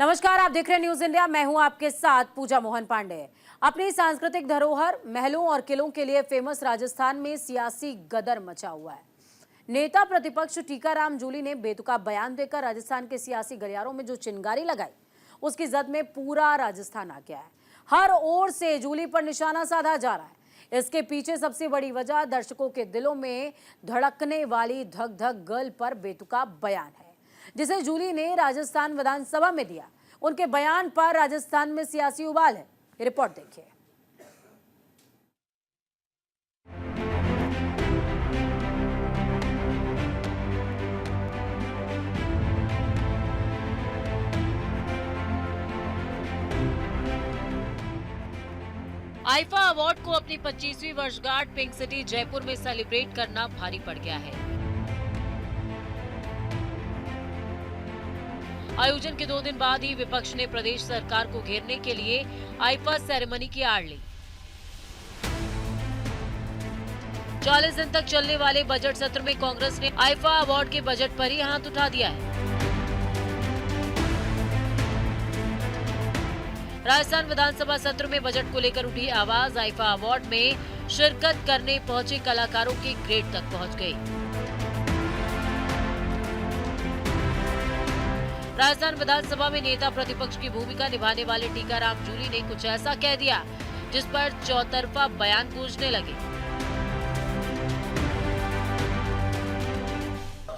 नमस्कार, आप देख रहे हैं न्यूज इंडिया। मैं हूं आपके साथ पूजा मोहन पांडे। अपनी सांस्कृतिक धरोहर, महलों और किलों के लिए फेमस राजस्थान में सियासी गदर मचा हुआ है। नेता प्रतिपक्ष टीकाराम जूली ने बेतुका बयान देकर राजस्थान के सियासी गलियारों में जो चिंगारी लगाई, उसकी जद में पूरा राजस्थान आ गया है। हर ओर से जूली पर निशाना साधा जा रहा है। इसके पीछे सबसे बड़ी वजह दर्शकों के दिलों में धड़कने वाली धक धक गर्ल पर बेतुका बयान है, जिसे जूली ने राजस्थान विधानसभा में दिया। उनके बयान पर राजस्थान में सियासी उबाल है। ये रिपोर्ट देखिए। आईफा अवार्ड को अपनी 25वीं वर्षगांठ पिंक सिटी जयपुर में सेलिब्रेट करना भारी पड़ गया है। आयोजन के 2 दिन बाद ही विपक्ष ने प्रदेश सरकार को घेरने के लिए आईफा सेरेमनी की आड़ ली। 40 दिन तक चलने वाले बजट सत्र में कांग्रेस ने आईफा अवार्ड के बजट पर ही हाथ उठा दिया है। राजस्थान विधानसभा सत्र में बजट को लेकर उठी आवाज आईफा अवार्ड में शिरकत करने पहुंचे कलाकारों के ग्रेड तक पहुंच गई। राजस्थान विधानसभा में नेता प्रतिपक्ष की भूमिका निभाने वाले टीकाराम जूली ने कुछ ऐसा कह दिया जिस पर चौतरफा बयान गूंजने लगे।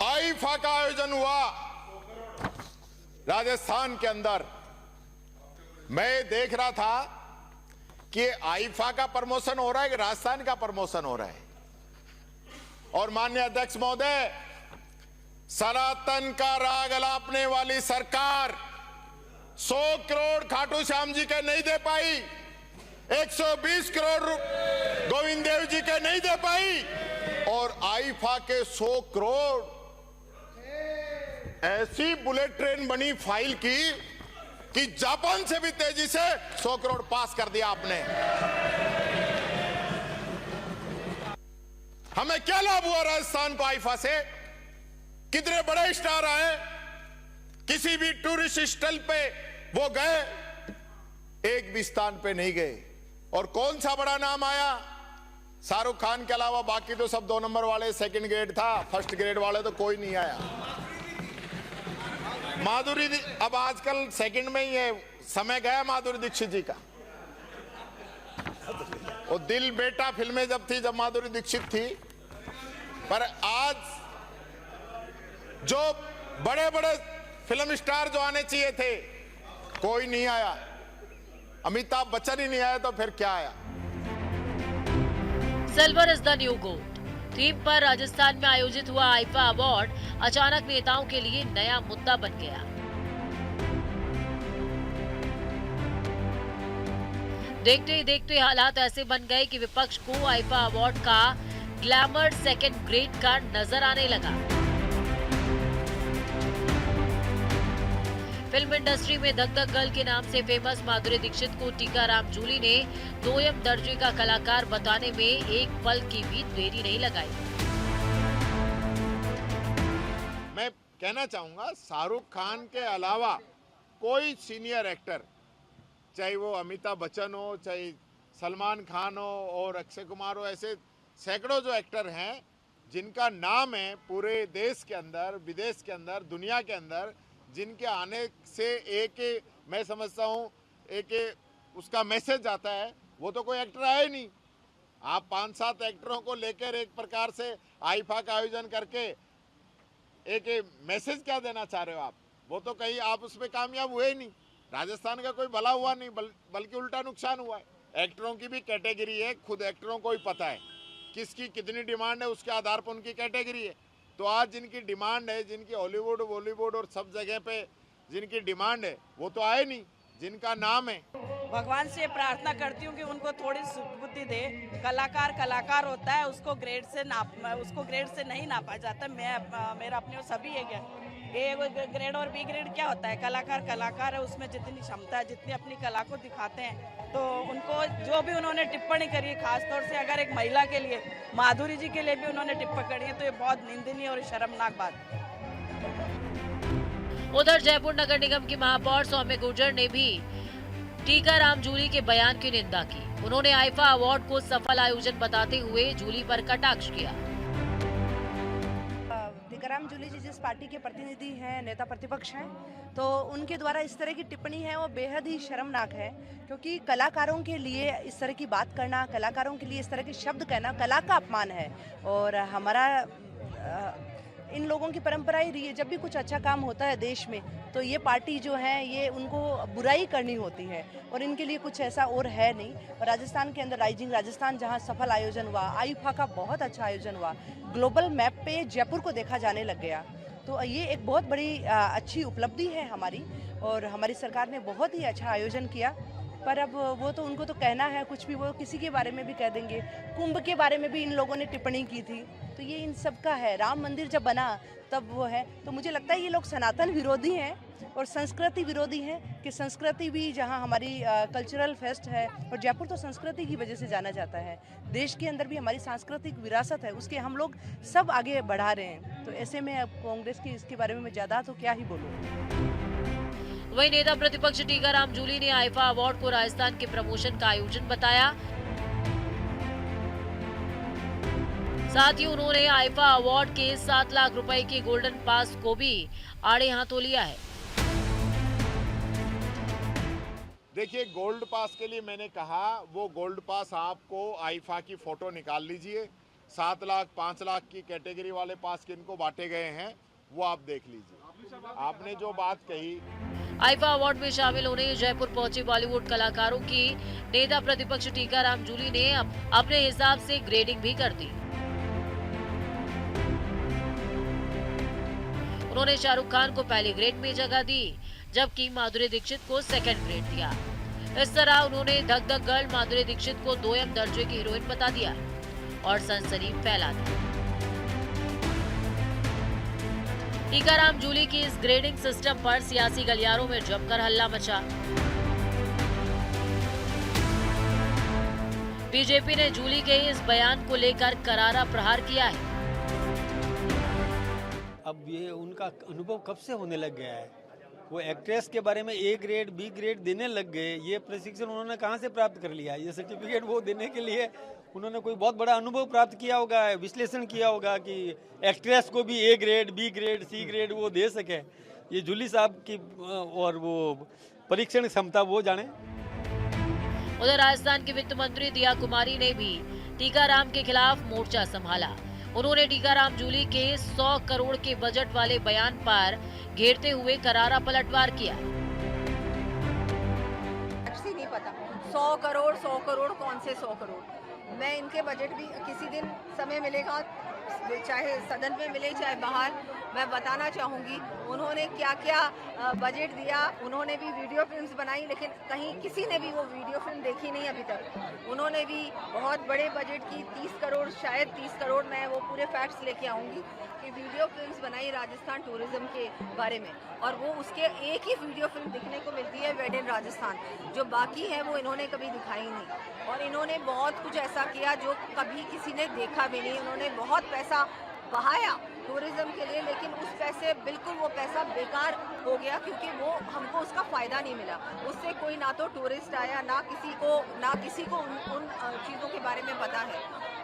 आईफा का आयोजन हुआ राजस्थान के अंदर। मैं देख रहा था कि आईफा का प्रमोशन हो रहा है कि राजस्थान का प्रमोशन हो रहा है। और माननीय अध्यक्ष महोदय, सनातन का राग अलापने वाली सरकार 100 करोड़ खाटू श्याम जी के नहीं दे पाई, 120 करोड़ गोविंद देव जी के नहीं दे पाई, और आईफा के 100 करोड़ ऐसी बुलेट ट्रेन बनी फाइल की कि जापान से भी तेजी से 100 करोड़ पास कर दिया आपने। हमें क्या लाभ हुआ राजस्थान को आईफा से? कितने बड़े स्टार आए, किसी भी टूरिस्ट स्थल पे वो गए, एक भी स्थान पे नहीं गए। और कौन सा बड़ा नाम आया? शाहरुख खान के अलावा बाकी तो सब 2 नंबर वाले, सेकंड ग्रेड था, फर्स्ट ग्रेड वाले तो कोई नहीं आया। माधुरी, अब आजकल सेकंड में ही है, समय गया माधुरी दीक्षित जी का। वो दिल बेटा फिल्में जब थी, जब माधुरी दीक्षित थी, पर आज जो बड़े बड़े फिल्म स्टार जो आने चाहिए थे, कोई नहीं आया। अमिताभ बच्चन ही नहीं आया तो फिर क्या आया? Silver is the new gold theme पर राजस्थान में आयोजित हुआ आईफा अवार्ड अचानक नेताओं के लिए नया मुद्दा बन गया। देखते ही देखते हालात ऐसे बन गए कि विपक्ष को आईफा अवार्ड का ग्लैमर सेकंड ग्रेड का नजर आने लगा। फिल्म इंडस्ट्री में धक धक गर्ल के नाम से फेमस माधुरी दीक्षित को टीकाराम जूली ने 2M दर्जे का कलाकार बताने में एक पल की भी देरी नहीं लगाई। मैं कहना चाहूंगा, शाहरुख खान के अलावा कोई सीनियर एक्टर, चाहे वो अमिताभ बच्चन हो, चाहे सलमान खान हो और अक्षय कुमार हो, ऐसे सैकड़ों जो एक्टर हैं जिनका नाम है पूरे देश के अंदर, विदेश के अंदर, दुनिया के अंदर, जिनके आने से एक मैं समझता हूँ एक उसका मैसेज आता है, वो तो कोई एक्टर आया ही नहीं। आप 5-7 एक्टरों को लेकर एक प्रकार से आईफा का आयोजन करके एक मैसेज क्या देना चाह रहे हो आप? वो तो कहीं आप उसमें कामयाब हुए ही नहीं। राजस्थान का कोई भला हुआ नहीं, बल्कि उल्टा नुकसान हुआ है। एक्टरों की भी कैटेगरी है, खुद एक्टरों को ही पता है किसकी कितनी डिमांड है, उसके आधार पर उनकी कैटेगरी है। तो आज जिनकी डिमांड है, जिनकी हॉलीवुड, बॉलीवुड और सब जगह पे जिनकी डिमांड है, वो तो आए नहीं, जिनका नाम है। भगवान से प्रार्थना करती हूँ कि उनको थोड़ी सुबुद्धि दे। कलाकार कलाकार होता है, उसको ग्रेड से नहीं नापा जाता। मेरा अपने और सभी ए ग्रेड और बी ग्रेड क्या होता है? कलाकार कलाकार है, उसमें जितनी क्षमता है, जितनी अपनी कला को दिखाते हैं। तो उनको जो भी उन्होंने टिप्पणी करी है, खासतौर से अगर एक महिला के लिए, माधुरी जी के लिए भी उन्होंने टिप्पणी करी है, तो ये बहुत निंदनीय और शर्मनाक बात है। उधर जयपुर नगर निगम की महापौर सौम्य गुर्जर ने भी टीकाराम जूली के बयान की निंदा की। उन्होंने आईफा अवार्ड को सफल आयोजन बताते हुए जूली पर कटाक्ष किया। टीकाराम जूली जी जिस पार्टी के प्रतिनिधि हैं, नेता प्रतिपक्ष हैं, तो उनके द्वारा इस तरह की टिप्पणी है वो बेहद ही शर्मनाक है, क्योंकि कलाकारों के लिए इस तरह की बात करना, कलाकारों के लिए इस तरह के शब्द कहना कला का अपमान है। और हमारा इन लोगों की परंपरा ही रही है, जब भी कुछ अच्छा काम होता है देश में तो ये पार्टी जो है ये उनको बुराई करनी होती है, और इनके लिए कुछ ऐसा और है नहीं। और राजस्थान के अंदर राइजिंग राजस्थान जहां सफल आयोजन हुआ, आईफा का बहुत अच्छा आयोजन हुआ, ग्लोबल मैप पे जयपुर को देखा जाने लग गया, तो ये एक बहुत बड़ी अच्छी उपलब्धि है हमारी। और हमारी सरकार ने बहुत ही अच्छा आयोजन किया। पर अब वो तो उनको तो कहना है कुछ भी, वो किसी के बारे में भी कह देंगे। कुंभ के बारे में भी इन लोगों ने टिप्पणी की थी, तो ये इन सब का है। राम मंदिर जब बना तब वो है, तो मुझे लगता है ये लोग सनातन विरोधी हैं और संस्कृति विरोधी हैं, कि संस्कृति भी जहां हमारी कल्चरल फेस्ट है, और जयपुर तो संस्कृति की वजह से जाना जाता है, देश के अंदर भी हमारी सांस्कृतिक विरासत है, उसके हम लोग सब आगे बढ़ा रहे हैं। तो ऐसे में अब कांग्रेस की इसके बारे में मैं ज़्यादा तो क्या ही बोलूँ। वहीं नेता प्रतिपक्ष टीकाराम जूली ने आईफा अवार्ड को राजस्थान के प्रमोशन का आयोजन बताया। साथ ही उन्होंने आईफा अवार्ड के 7 लाख रुपए के गोल्डन पास को भी आड़े हाथों लिया है। देखिए, गोल्ड पास के लिए मैंने कहा, वो गोल्ड पास आपको आईफा की फोटो निकाल लीजिए। 7 लाख 5 लाख की कैटेगरी वाले पास किनको बांटे गए हैं वो आप देख लीजिए। आपने जो बात कही, आईफा अवार्ड में शामिल होने जयपुर पहुंचे बॉलीवुड कलाकारों की नेता प्रतिपक्ष टीकाराम जूली ने अपने हिसाब से ग्रेडिंग भी कर दी। उन्होंने शाहरुख खान को पहले ग्रेड में जगह दी, जबकि माधुरी दीक्षित को सेकंड ग्रेड दिया। इस तरह उन्होंने धक धक गर्ल माधुरी दीक्षित को 2M दर्जे की हीरोइन बता दिया और सनसनी फैला दी। टीकाराम जूली की इस ग्रेडिंग सिस्टम पर सियासी गलियारों में जमकर हल्ला मचा। बीजेपी ने जूली के इस बयान को लेकर करारा प्रहार किया है। अब ये उनका अनुभव कब से होने लग गया है, वो एक्ट्रेस के बारे में A ग्रेड B ग्रेड देने लग गए। ये प्रशिक्षण उन्होंने कहाँ से प्राप्त कर लिया? ये सर्टिफिकेट वो देने के लिए उन्होंने कोई बहुत बड़ा अनुभव प्राप्त किया होगा, विश्लेषण किया होगा कि एक्ट्रेस को भी A grade B grade C grade वो दे सके। ये जूली साहब की और वो परीक्षण क्षमता वो जाने। उधर राजस्थान की वित्त मंत्री दिया कुमारी ने भी टीकाराम के खिलाफ मोर्चा संभाला। उन्होंने टीकाराम जूली के 100 करोड़ के बजट वाले बयान पर घेरते हुए करारा पलटवार किया। नहीं पता 100 करोड़ कौन से 100 करोड़। मैं इनके बजट भी किसी दिन समय मिलेगा, चाहे सदन में मिले चाहे बाहर, मैं बताना चाहूँगी उन्होंने क्या क्या बजट दिया। उन्होंने भी वीडियो फिल्म्स बनाई, लेकिन कहीं किसी ने भी वो वीडियो फिल्म देखी नहीं अभी तक। उन्होंने भी बहुत बड़े बजट की 30 करोड़, शायद 30 करोड़, मैं वो पूरे फैक्ट्स लेके आऊँगी, कि वीडियो फिल्म्स बनाई राजस्थान टूरिज्म के बारे में, और वो उसके एक ही वीडियो फिल्म दिखने को मिलती है, वेड इन राजस्थान। जो बाकी है वो इन्होंने कभी दिखाई नहीं, और इन्होंने बहुत कुछ ऐसा किया जो कभी किसी ने देखा भी नहीं। उन्होंने बहुत पैसा बहाया टूरिज्म के लिए, लेकिन उस पैसे बिल्कुल वो पैसा बेकार हो गया, क्योंकि वो हमको उसका फ़ायदा नहीं मिला। उससे कोई ना तो टूरिस्ट आया, ना किसी को उन चीज़ों के बारे में पता है।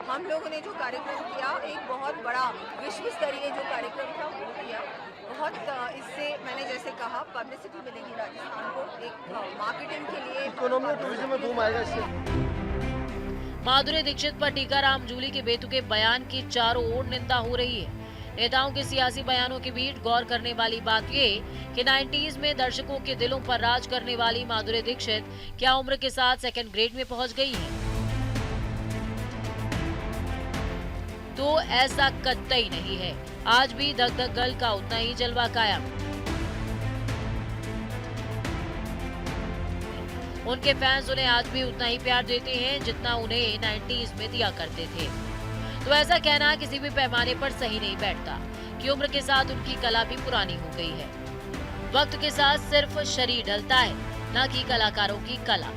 हम लोगों ने जो कार्यक्रम किया, एक बहुत बड़ा विश्व स्तरीय जो कार्यक्रम था वो किया। बहुत इससे मैंने जैसे कहा पब्लिसिटी मिलेगी राजस्थान को, एक मार्केटिंग के लिए, इकोनॉमी और टूरिज्म में बूम आएगा इससे। माधुरी दीक्षित पर टीकाराम जूली के बेतुके बयान की चारों ओर निंदा हो रही है। नेताओं के सियासी बयानों के बीच गौर करने वाली बात ये कि 90s में दर्शकों के दिलों पर राज करने वाली माधुरी दीक्षित क्या उम्र के साथ सेकंड ग्रेड में पहुंच गई है? तो ऐसा कतई नहीं है। आज भी धक धक गर्ल का उतना ही जलवा कायम। उनके फैंस उन्हें आज भी उतना ही प्यार देते हैं जितना उन्हें 90s में दिया करते थे। तो ऐसा कहना किसी भी पैमाने पर सही नहीं बैठता कि उम्र के साथ उनकी कला भी पुरानी हो गई है। वक्त के साथ सिर्फ शरीर ढलता है, न कि कलाकारों की कला।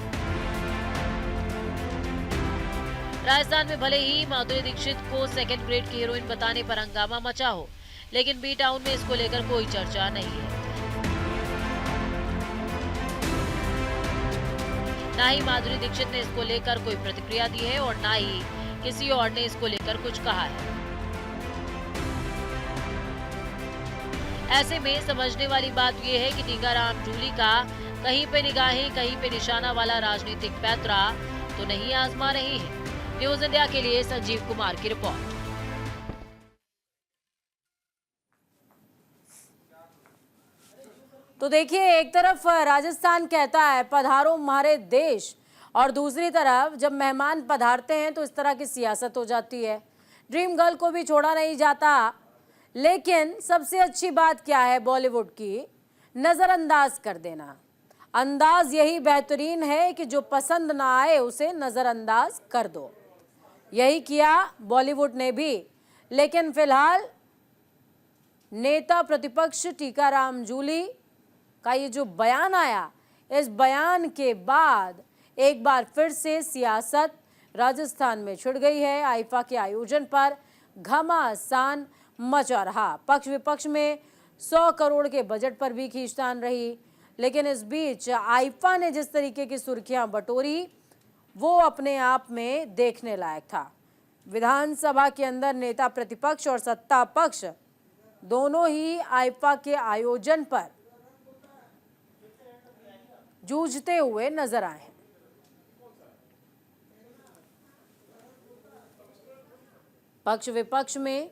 राजस्थान में भले ही माधुरी दीक्षित को सेकंड ग्रेड की हीरोइन बताने पर हंगामा मचा हो, लेकिन बी टाउन में इसको लेकर कोई चर्चा नहीं है। ना ही माधुरी दीक्षित ने इसको लेकर कोई प्रतिक्रिया दी है और ना ही किसी और ने इसको लेकर कुछ कहा है। ऐसे में समझने वाली बात यह है कि टीकाराम जूली का कहीं पे निगाहें कहीं पे निशाना वाला राजनीतिक पैंतरा तो नहीं आजमा रही है। न्यूज इंडिया के लिए संजीव कुमार की रिपोर्ट। तो देखिए, एक तरफ राजस्थान कहता है पधारो हमारे देश, और दूसरी तरफ जब मेहमान पधारते हैं तो इस तरह की सियासत हो जाती है। ड्रीम गर्ल को भी छोड़ा नहीं जाता। लेकिन सबसे अच्छी बात क्या है बॉलीवुड की? नजरअंदाज कर देना। अंदाज यही बेहतरीन है कि जो पसंद ना आए उसे नजरअंदाज कर दो। यही किया बॉलीवुड ने भी। लेकिन फिलहाल नेता प्रतिपक्ष टीकाराम जूली का ये जो बयान आया, इस बयान के बाद एक बार फिर से सियासत राजस्थान में छिड़ गई है। आईफा के आयोजन पर घमासान मचा रहा। पक्ष विपक्ष में 100 करोड़ के बजट पर भी खींचतान रही। लेकिन इस बीच आईफा ने जिस तरीके की सुर्खियां बटोरी वो अपने आप में देखने लायक था। विधानसभा के अंदर नेता प्रतिपक्ष और सत्ता पक्ष दोनों ही आईफा के आयोजन पर जूझते हुए नजर आए हैं। पक्ष विपक्ष में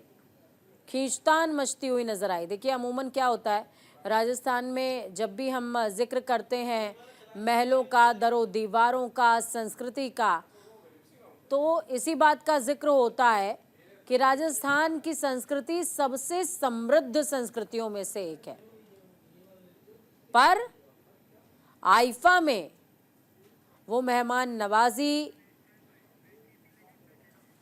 खींचतान मचती हुई नजर आई। देखिए, अमूमन क्या होता है राजस्थान में, जब भी हम जिक्र करते हैं महलों का, दरों दीवारों का, संस्कृति का, तो इसी बात का जिक्र होता है कि राजस्थान की संस्कृति सबसे समृद्ध संस्कृतियों में से एक है। पर आईफा में वो मेहमान नवाजी,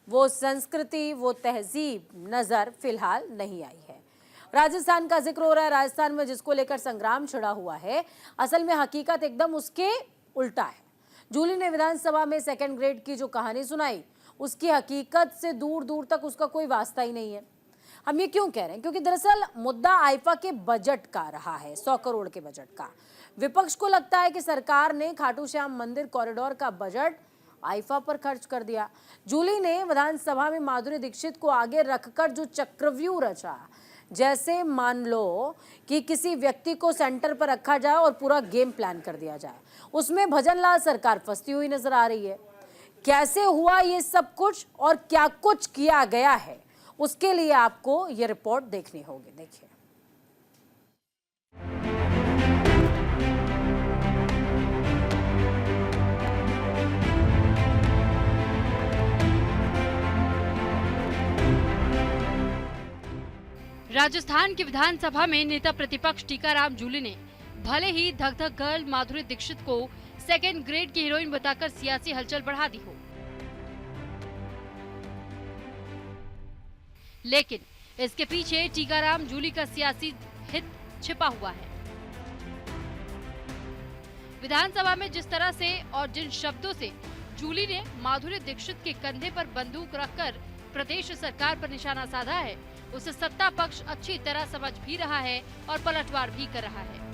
वो संस्कृति, वो तहजीब नजर फिलहाल नहीं आई है। राजस्थान का जिक्र हो रहा है। राजस्थान में जिसको लेकर संग्राम छिड़ा हुआ है, असल में हकीकत एकदम उसके उल्टा है। जूली ने विधानसभा में सेकंड ग्रेड की जो कहानी सुनाई, उसकी हकीकत से दूर दूर तक उसका कोई वास्ता ही नहीं है। हम ये क्यों कह रहे हैं? क्योंकि दरअसल मुद्दा आईफा के बजट का रहा है, 100 करोड़ के बजट का। विपक्ष को लगता है कि सरकार ने खाटू श्याम मंदिर कॉरिडोर का बजट आईफा पर खर्च कर दिया। जूली ने विधानसभा में माधुरी दीक्षित को आगे रखकर जो चक्रव्यूह रचा, जैसे मान लो कि किसी व्यक्ति को सेंटर पर रखा जाए और पूरा गेम प्लान कर दिया जाए, उसमें भजनलाल सरकार फंसती हुई नजर आ रही है। कैसे हुआ ये सब कुछ और क्या कुछ किया गया है, उसके लिए आपको ये रिपोर्ट देखनी होगी। देखिए, राजस्थान की विधानसभा में नेता प्रतिपक्ष टीकाराम जूली ने भले ही धक धक गर्ल माधुरी दीक्षित को सेकंड ग्रेड की हीरोइन बताकर सियासी हलचल बढ़ा दी हो, लेकिन इसके पीछे टीकाराम जूली का सियासी हित छिपा हुआ है। विधानसभा में जिस तरह से और जिन शब्दों से जूली ने माधुरी दीक्षित के कंधे पर बंदूक रखकर प्रदेश सरकार पर निशाना साधा है, उसे सत्ता पक्ष अच्छी तरह समझ भी रहा है और पलटवार भी कर रहा है।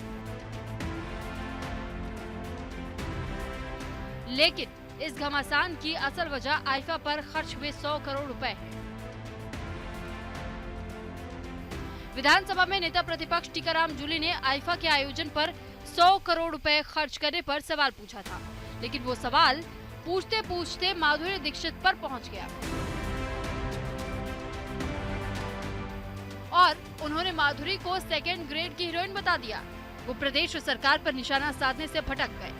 लेकिन इस घमासान की असल वजह आईफा पर खर्च हुए 100 करोड़ रुपए है। विधानसभा में नेता प्रतिपक्ष टीकाराम जूली ने आईफा के आयोजन पर 100 करोड़ रुपए खर्च करने पर सवाल पूछा था, लेकिन वो सवाल पूछते पूछते माधुरी दीक्षित पर पहुंच गया और उन्होंने माधुरी को सेकंड ग्रेड की हीरोइन बता दिया। वो प्रदेश सरकार पर निशाना साधने से भटक गए।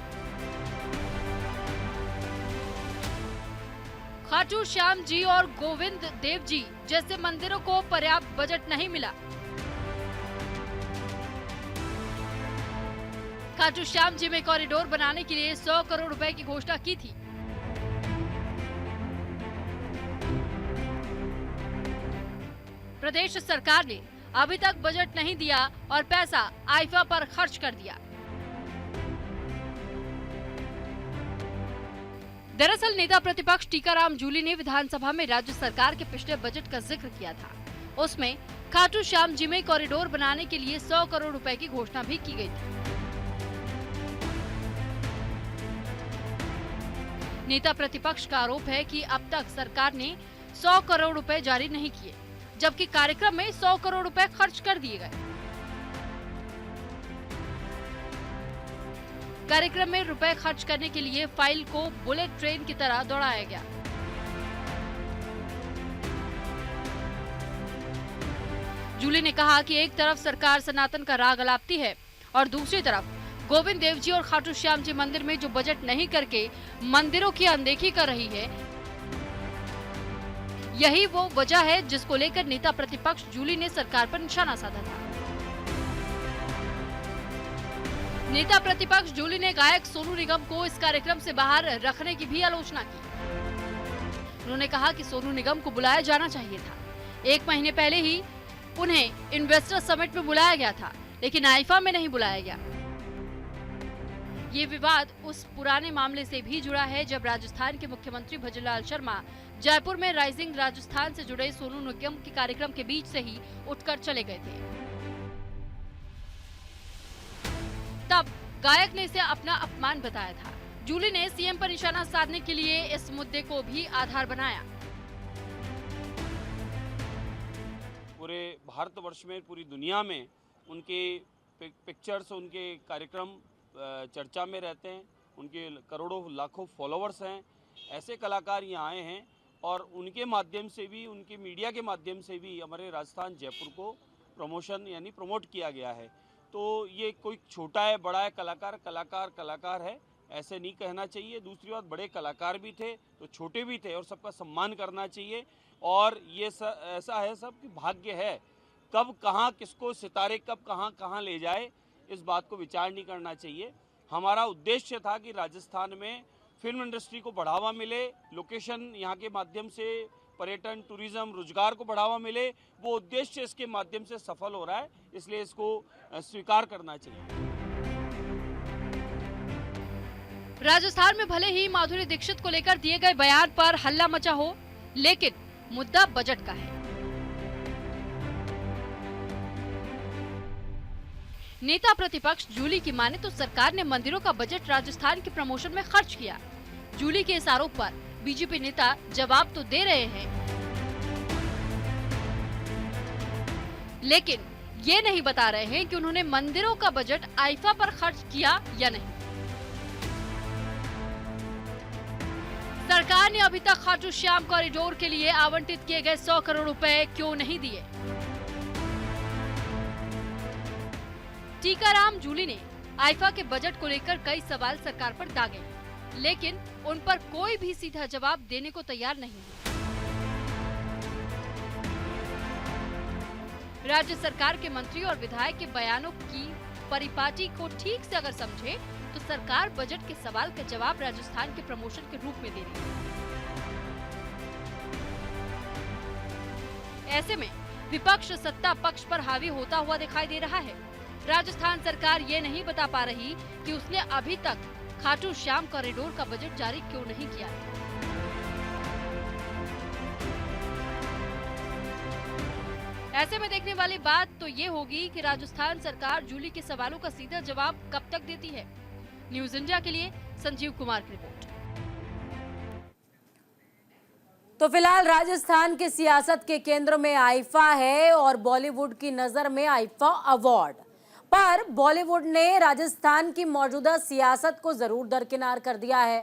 खाटू श्याम जी और गोविंद देव जी जैसे मंदिरों को पर्याप्त बजट नहीं मिला। खाटू श्याम जी में कॉरिडोर बनाने के लिए 100 करोड़ रुपए की घोषणा की थी। प्रदेश सरकार ने अभी तक बजट नहीं दिया और पैसा आईफा पर खर्च कर दिया। दरअसल नेता प्रतिपक्ष टीकाराम जूली ने विधानसभा में राज्य सरकार के पिछले बजट का जिक्र किया था। उसमें खाटू श्याम जी में कॉरिडोर बनाने के लिए 100 करोड़ रुपए की घोषणा भी की गई थी। नेता प्रतिपक्ष का आरोप है कि अब तक सरकार ने 100 करोड़ रुपए जारी नहीं किए, जबकि कार्यक्रम में 100 करोड़ रुपए खर्च कर दिए गए। कार्यक्रम में रुपए खर्च करने के लिए फाइल को बुलेट ट्रेन की तरह दौड़ाया गया। जूली ने कहा कि एक तरफ सरकार सनातन का राग अलापती है और दूसरी तरफ गोविंद देव जी और खाटू श्याम जी मंदिर में जो बजट नहीं करके मंदिरों की अनदेखी कर रही है, यही वो वजह है जिसको लेकर नेता प्रतिपक्ष जूली ने सरकार पर निशाना साधा था। नेता प्रतिपक्ष जूली ने गायक सोनू निगम को इस कार्यक्रम से बाहर रखने की भी आलोचना की। उन्होंने कहा कि सोनू निगम को बुलाया जाना चाहिए था। 1 महीने पहले ही उन्हें इन्वेस्टर समिट में बुलाया गया था, लेकिन आईफा में नहीं बुलाया गया। ये विवाद उस पुराने मामले से भी जुड़ा है जब राजस्थान के मुख्यमंत्री भजनलाल शर्मा जयपुर में राइजिंग राजस्थान से जुड़े सोनू निगम के कार्यक्रम के बीच से ही उठकर चले गए थे। तब गायक ने इसे अपना अपमान बताया था। जूली ने सीएम पर निशाना साधने के लिए इस मुद्दे को भी आधार बनाया। पूरे भारतवर्ष में, पूरी दुनिया में उनके पिक्चर्स, उनके कार्यक्रम चर्चा में रहते हैं। उनके करोड़ों लाखों फॉलोअर्स हैं। ऐसे कलाकार यहाँ आए हैं और उनके माध्यम से भी, उनके मीडिया के माध्यम से भी हमारे राजस्थान जयपुर को प्रमोशन यानी प्रमोट किया गया है। तो ये कोई छोटा है बड़ा है, कलाकार है, ऐसे नहीं कहना चाहिए। दूसरी बात, बड़े कलाकार भी थे तो छोटे भी थे और सबका सम्मान करना चाहिए। और ये ऐसा है सब कि भाग्य है, कब कहाँ किसको सितारे कब कहाँ ले जाए, इस बात को विचार नहीं करना चाहिए। हमारा उद्देश्य था कि राजस्थान में फिल्म इंडस्ट्री को बढ़ावा मिले, लोकेशन यहाँ के माध्यम से पर्यटन, टूरिज्म, रोजगार को बढ़ावा मिले। वो उद्देश्य इसके माध्यम से सफल हो रहा है, इसलिए इसको स्वीकार करना चाहिए। राजस्थान में भले ही माधुरी दीक्षित को लेकर दिए गए बयान पर हल्ला मचा हो, लेकिन मुद्दा बजट का है। नेता प्रतिपक्ष जूली की माने तो सरकार ने मंदिरों का बजट राजस्थान के प्रमोशन में खर्च किया। जूली के इस आरोप पर बीजेपी नेता जवाब तो दे रहे हैं, लेकिन ये नहीं बता रहे हैं कि उन्होंने मंदिरों का बजट आईफा पर खर्च किया या नहीं। सरकार ने अभी तक खाटू श्याम कॉरिडोर के लिए आवंटित किए गए 100 करोड़ रुपए क्यों नहीं दिए? टीकाराम जूली ने आईफा के बजट को लेकर कई सवाल सरकार पर दागे, लेकिन उन पर कोई भी सीधा जवाब देने को तैयार नहीं है। राज्य सरकार के मंत्री और विधायक के बयानों की परिपाटी को ठीक से अगर समझे तो सरकार बजट के सवाल का जवाब राजस्थान के प्रमोशन के रूप में दे रही है। ऐसे में विपक्ष सत्ता पक्ष पर हावी होता हुआ दिखाई दे रहा है। राजस्थान सरकार ये नहीं बता पा रही कि उसने अभी तक खाटू श्याम कॉरिडोर का बजट जारी क्यों नहीं किया है। ऐसे में देखने वाली बात तो ये होगी कि राजस्थान सरकार जूली के सवालों का सीधा जवाब कब तक देती है। न्यूज इंडिया के लिए संजीव कुमार की रिपोर्ट। तो फिलहाल राजस्थान की सियासत के केंद्र में आईफा है और बॉलीवुड की नजर में आईफा अवार्ड, पर बॉलीवुड ने राजस्थान की मौजूदा सियासत को जरूर दरकिनार कर दिया है।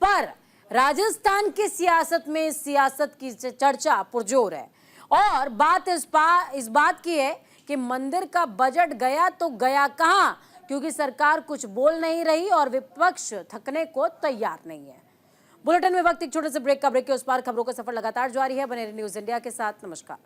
पर राजस्थान की सियासत में सियासत की चर्चा पुरजोर है और बात इस बात की है कि मंदिर का बजट गया तो गया कहां, क्योंकि सरकार कुछ बोल नहीं रही और विपक्ष थकने को तैयार नहीं है। बुलेटिन में वक्त एक छोटे से ब्रेक का। ब्रेक के उस पार खबरों का सफर लगातार जारी है। बने रहिए न्यूज इंडिया के साथ। नमस्कार।